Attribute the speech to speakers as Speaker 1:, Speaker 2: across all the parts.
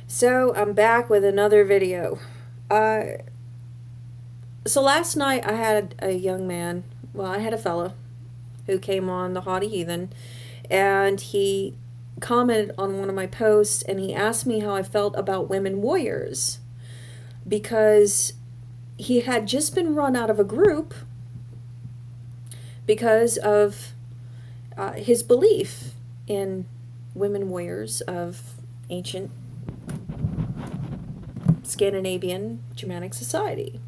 Speaker 1: So I'm back with another video. Uh, so last night I had a young man, well, I had a fella who came on the Haughty Heathen, and he commented on one of my posts and he asked me how I felt about women warriors because he had just been run out of a group because of his belief in women warriors of ancient Scandinavian Germanic society.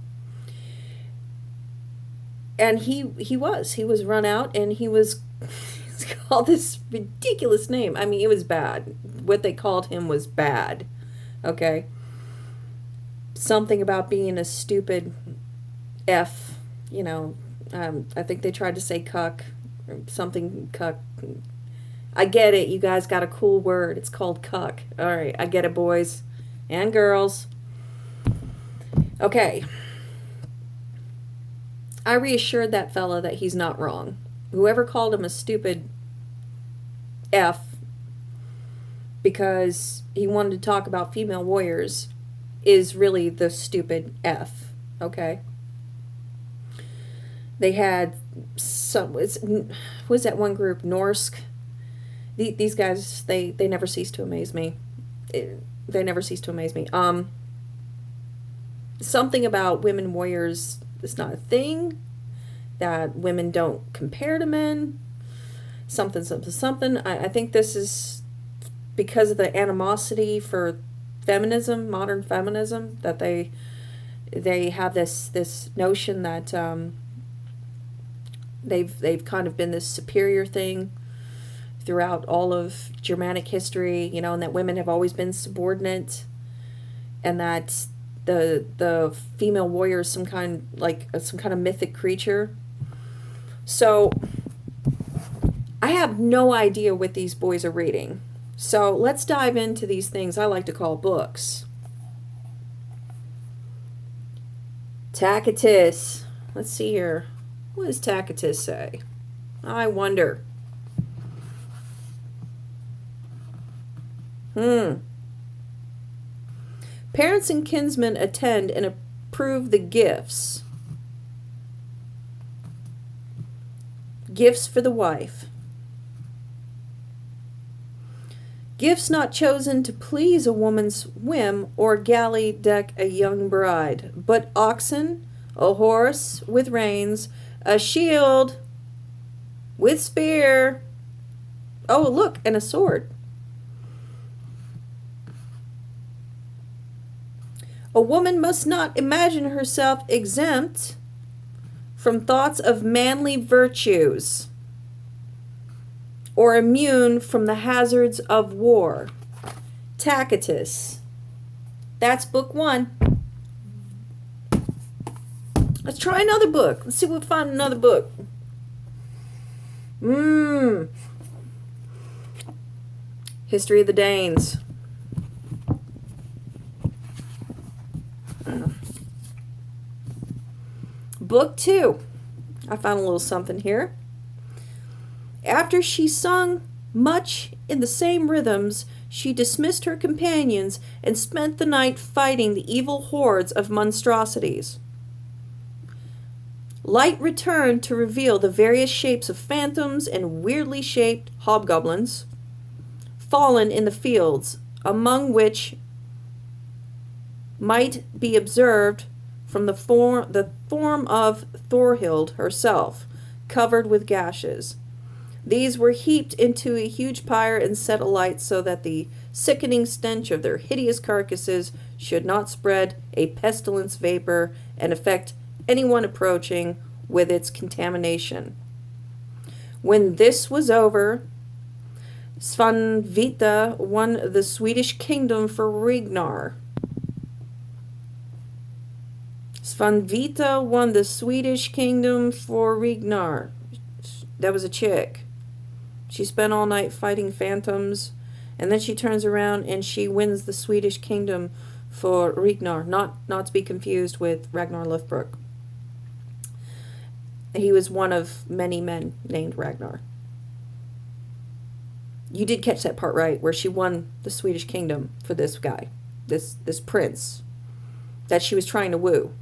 Speaker 1: And he was run out, and he was called this ridiculous name. I mean, it was bad. What they called him was bad. Okay? Something about being a stupid F, I think they tried to say cuck or something cuck. I get it. You guys got a cool word. It's called cuck. All right, I get it, boys and girls. Okay. I reassured that fella that he's not wrong. Whoever called him a stupid F because he wanted to talk about female warriors is really the stupid F. Okay? They had some, was that one group, Norsk? These guys, they never cease to amaze me. They never cease to amaze me. Something about women warriors is not a thing, that women don't compare to men, something. I think this is because of the animosity for feminism, modern feminism, that they have this notion that they've kind of been this superior thing throughout all of Germanic history, and that women have always been subordinate, and that the female warrior is some kind of mythic creature. So I have no idea what these boys are reading. So let's dive into these things I like to call books. Tacitus. Let's see here. What does Tacitus say? I wonder. Parents and kinsmen attend and approve the gifts. Gifts for the wife. Gifts not chosen to please a woman's whim or galley deck a young bride, but oxen, a horse with reins, a shield with spear. Oh, look, and a sword. A woman must not imagine herself exempt from thoughts of manly virtues or immune from the hazards of war. Tacitus. That's book 1. Let's try another book. Let's see if we find another book. History of the Danes. Book 2. I found a little something here. After she sung much in the same rhythms, she dismissed her companions and spent the night fighting the evil hordes of monstrosities. Light returned to reveal the various shapes of phantoms and weirdly shaped hobgoblins fallen in the fields, among which might be observed from the form of Thorhild herself, covered with gashes. These were heaped into a huge pyre and set alight so that the sickening stench of their hideous carcasses should not spread a pestilence vapor and affect anyone approaching with its contamination. When this was over, Svanvita won the Swedish kingdom for Ragnar. Svanvita won the Swedish kingdom for Ragnar. That was a chick. She spent all night fighting phantoms, and then she turns around and she wins the Swedish kingdom for Ragnar. Not to be confused with Ragnar Lothbrok. He was one of many men named Ragnar. You did catch that part right, where she won the Swedish kingdom for this guy. this prince that she was trying to woo.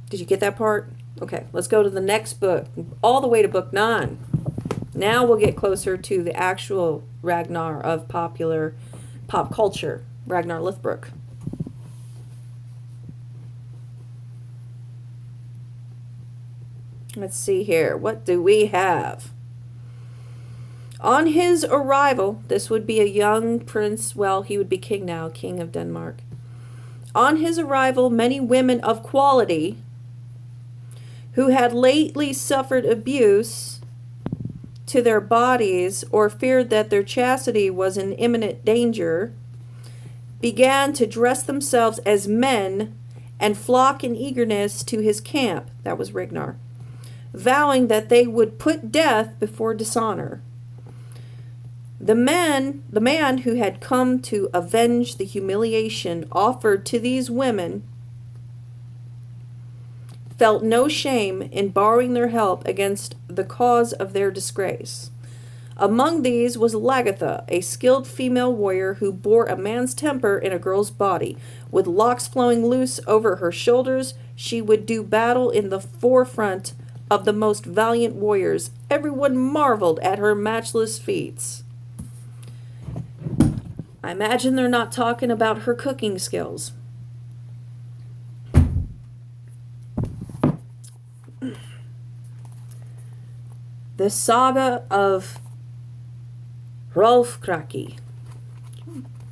Speaker 1: Did you get that part? Okay, let's go to the next book, all the way to book 9. Now we'll get closer to the actual Ragnar of popular pop culture, Ragnar Lothbrok. Let's see here. What do we have? On his arrival, this would be a young prince, well, he would be king now, king of Denmark. On his arrival, many women of quality who had lately suffered abuse to their bodies or feared that their chastity was in imminent danger began to dress themselves as men and flock in eagerness to his camp, that was Ragnar, vowing that they would put death before dishonor. The man who had come to avenge the humiliation offered to these women felt no shame in borrowing their help against the cause of their disgrace. Among these was Lagatha, a skilled female warrior who bore a man's temper in a girl's body. With locks flowing loose over her shoulders, she would do battle in the forefront of the most valiant warriors. Everyone marveled at her matchless feats. I imagine they're not talking about her cooking skills. The Saga of Hrolfkraki.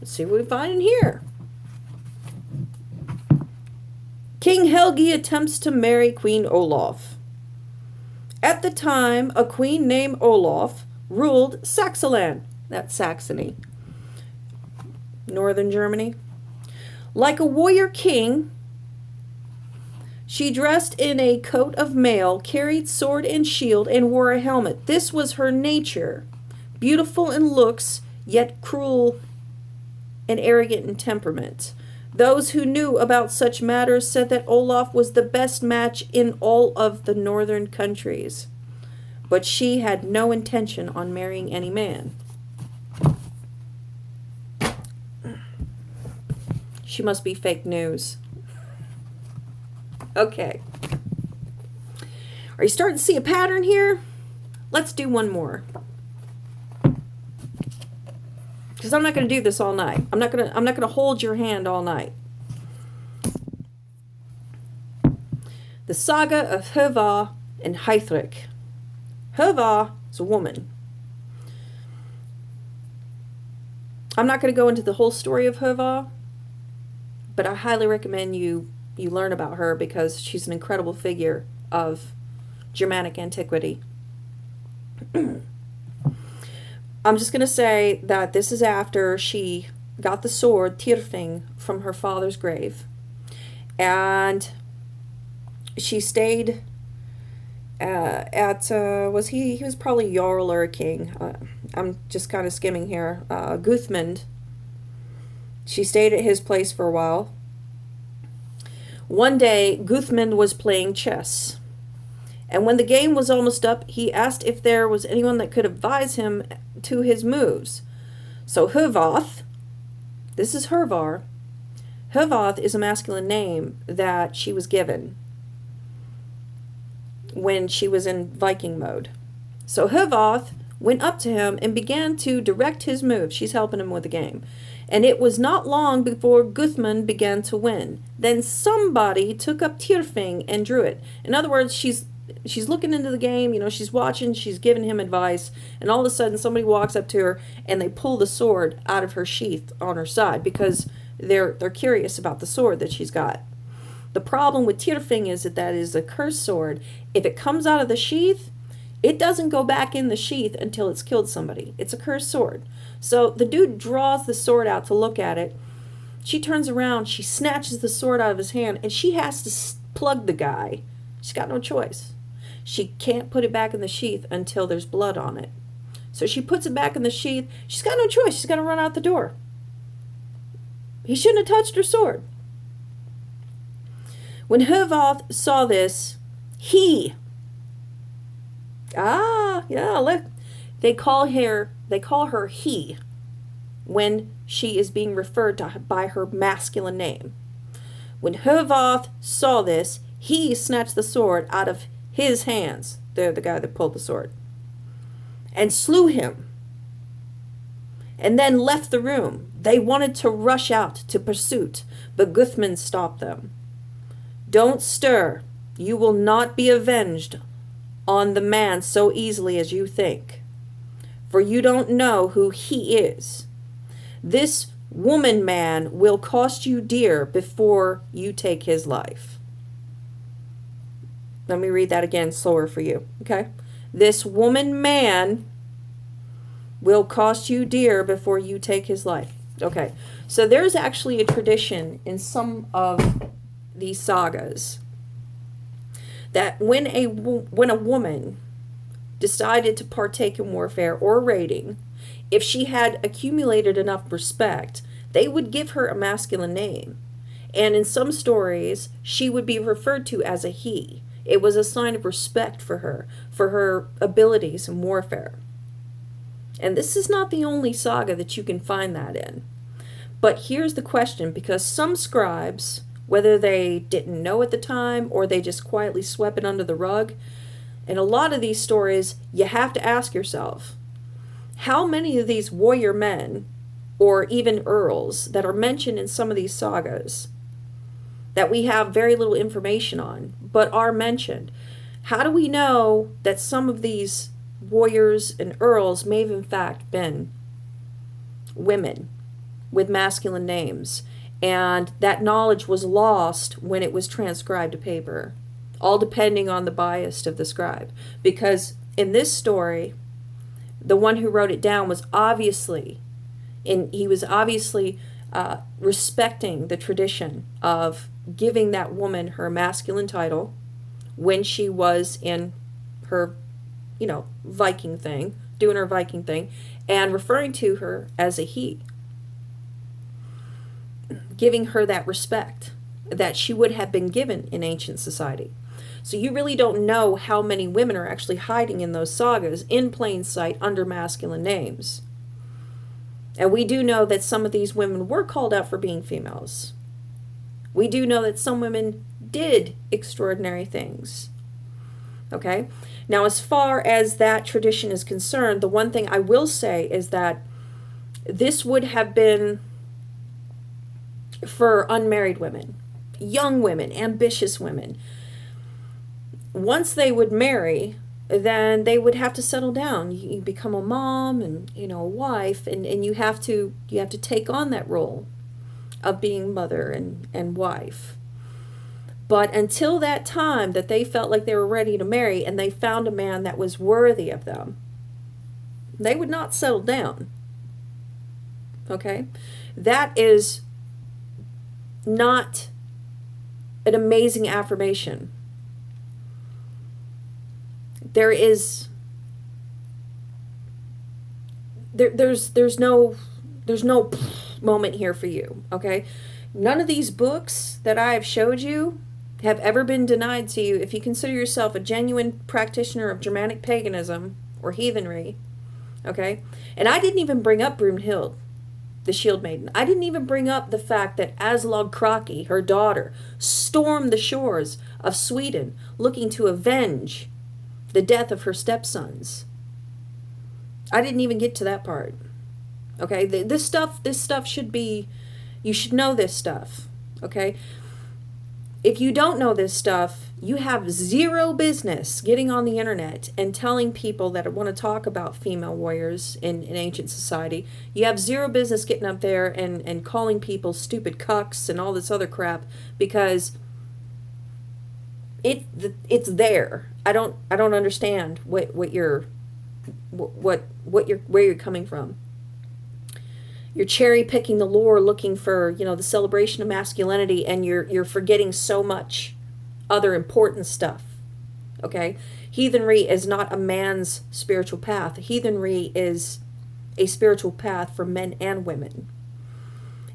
Speaker 1: Let's see what we find in here. King Helgi attempts to marry Queen Olaf. At the time, a queen named Olaf ruled Saxoland. That's Saxony, northern Germany. Like a warrior king, she dressed in a coat of mail, carried sword and shield, and wore a helmet. This was her nature, beautiful in looks, yet cruel and arrogant in temperament. Those who knew about such matters said that Olaf was the best match in all of the northern countries, but she had no intention on marrying any man. She must be fake news. Okay. Are you starting to see a pattern here? Let's do one more. Because I'm not going to do this all night. I'm not going to hold your hand all night. The Saga of Hva and Heithric. Hva is a woman. I'm not going to go into the whole story of Hva, but I highly recommend you learn about her because she's an incredible figure of Germanic antiquity. I'm just going to say that this is after she got the sword, Tyrfing, from her father's grave. And she stayed he was probably Jarl or a king. I'm just kind of skimming here. Guthmund. She stayed at his place for a while. One day, Guthmund was playing chess. And when the game was almost up, he asked if there was anyone that could advise him to his moves. So Hvoth, this is Hervar. Hvoth is a masculine name that she was given when she was in Viking mode. So Hvoth went up to him and began to direct his moves. She's helping him with the game. And it was not long before Guthmund began to win. Then somebody took up Tyrfing and drew it. In other words, she's looking into the game, she's watching, she's giving him advice, and all of a sudden somebody walks up to her and they pull the sword out of her sheath on her side because they're curious about the sword that she's got. The problem with Tyrfing is that is a cursed sword. If it comes out of the sheath, it doesn't go back in the sheath until it's killed somebody. It's a cursed sword. So the dude draws the sword out to look at it. She turns around, she snatches the sword out of his hand, and she has to plug the guy. She's got no choice. She can't put it back in the sheath until there's blood on it. So she puts it back in the sheath. She's got no choice. She's got to run out the door. He shouldn't have touched her sword. When Hvoth saw this, look, they call her he. when she is being referred to by her masculine name. When Hervarth saw this, he snatched the sword out of his hands, the guy that pulled the sword, and slew him, and then left the room. They wanted to rush out to pursuit, but Guthmund stopped them. Don't stir. You will not be avenged on the man so easily as you think, for you don't know who he is. This woman man will cost you dear before you take his life. Let me read that again slower for you, okay? This woman man will cost you dear before you take his life. Okay, so there's actually a tradition in some of these sagas that when a woman decided to partake in warfare or raiding, if she had accumulated enough respect, they would give her a masculine name. And in some stories, she would be referred to as a he. It was a sign of respect for her abilities in warfare. And this is not the only saga that you can find that in. But here's the question, because some scribes, whether they didn't know at the time or they just quietly swept it under the rug, in a lot of these stories, you have to ask yourself, how many of these warrior men, or even earls, that are mentioned in some of these sagas, that we have very little information on, but are mentioned, how do we know that some of these warriors and earls may have in fact been women with masculine names, and that knowledge was lost when it was transcribed to paper, all depending on the bias of the scribe? Because in this story, the one who wrote it down was obviously respecting the tradition of giving that woman her masculine title when she was in her, Viking thing, doing her Viking thing, and referring to her as a he, giving her that respect that she would have been given in ancient society. So you really don't know how many women are actually hiding in those sagas in plain sight under masculine names. And we do know that some of these women were called out for being females. We do know that some women did extraordinary things. Okay? Now, as far as that tradition is concerned, the one thing I will say is that this would have been for unmarried women, young women, ambitious women. Once they would marry, then they would have to settle down. You become a mom and, a wife, and you have to take on that role of being mother and wife. But until that time that they felt like they were ready to marry and they found a man that was worthy of them, they would not settle down. Okay? That is not an amazing affirmation. There's no moment here for you, okay? None of these books that I have showed you have ever been denied to you if you consider yourself a genuine practitioner of Germanic paganism or heathenry, okay? And I didn't even bring up Brunhild, the shield maiden. I didn't even bring up the fact that Aslog Kraki, her daughter, stormed the shores of Sweden looking to avenge the death of her stepsons. I didn't even get to that part. Okay, this stuff should be, you should know this stuff. Okay, if you don't know this stuff, you have zero business getting on the internet and telling people that want to talk about female warriors in ancient society. You have zero business getting up there and calling people stupid cucks and all this other crap, because it's there. I don't understand where you're coming from. You're cherry picking the lore, looking for, the celebration of masculinity, and you're forgetting so much other important stuff. Okay? Heathenry is not a man's spiritual path. Heathenry is a spiritual path for men and women.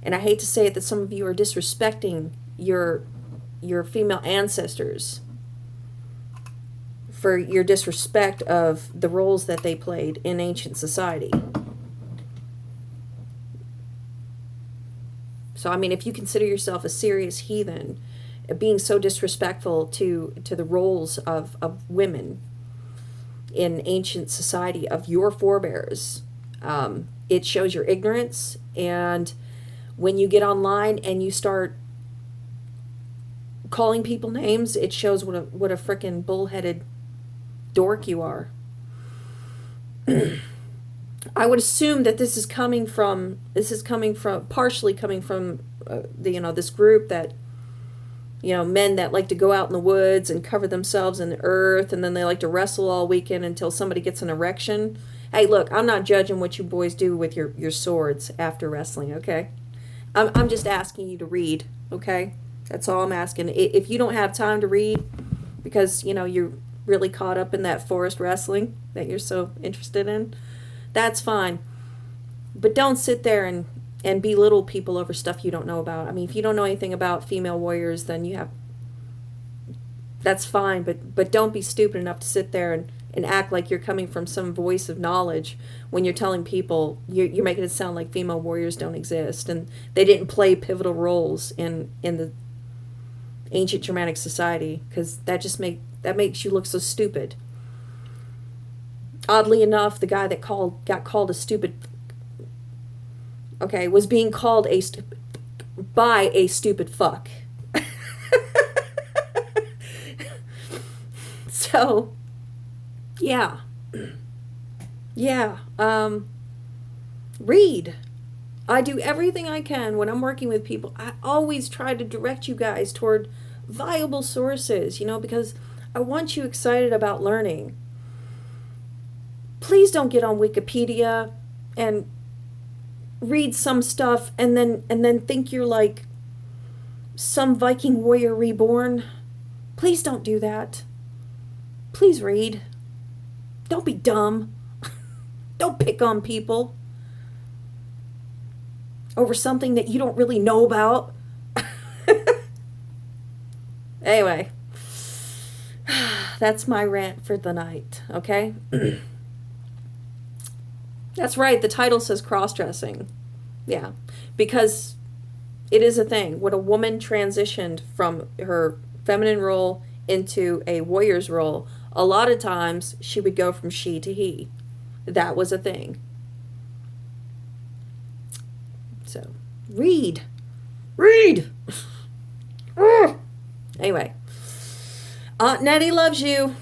Speaker 1: And I hate to say it, that some of you are disrespecting your female ancestors for your disrespect of the roles that they played in ancient society. So, I mean, if you consider yourself a serious heathen, being so disrespectful to the roles of women in ancient society of your forebears, it shows your ignorance. And when you get online and you start calling people names, it shows what a frickin' bullheaded dork you are. I would assume that this is coming from partially coming from this group that, men that like to go out in the woods and cover themselves in the earth, and then they like to wrestle all weekend until somebody gets an erection. Hey, look, I'm not judging what you boys do with your swords after wrestling, okay? I'm just asking you to read, okay? That's all I'm asking. If you don't have time to read because, you're really caught up in that forest wrestling that you're so interested in, that's fine. But don't sit there and belittle people over stuff you don't know about. I mean, if you don't know anything about female warriors, then that's fine, but don't be stupid enough to sit there and act like you're coming from some voice of knowledge when you're telling people, you're making it sound like female warriors don't exist and they didn't play pivotal roles in the ancient Germanic society, because that makes you look so stupid. Oddly enough, the guy that got called a stupid, was being called by a stupid fuck. So, yeah. Yeah. Read. I do everything I can when I'm working with people. I always try to direct you guys toward viable sources, because I want you excited about learning. Please don't get on Wikipedia and read some stuff and then think you're like some Viking warrior reborn. Please don't do that. Please read. Don't be dumb. Don't pick on people over something that you don't really know about. Anyway, that's my rant for the night, okay? That's right, the title says cross-dressing. Yeah, because it is a thing. When a woman transitioned from her feminine role into a warrior's role, a lot of times she would go from she to he. That was a thing. So, read. Read! Anyway, Aunt Nettie loves you.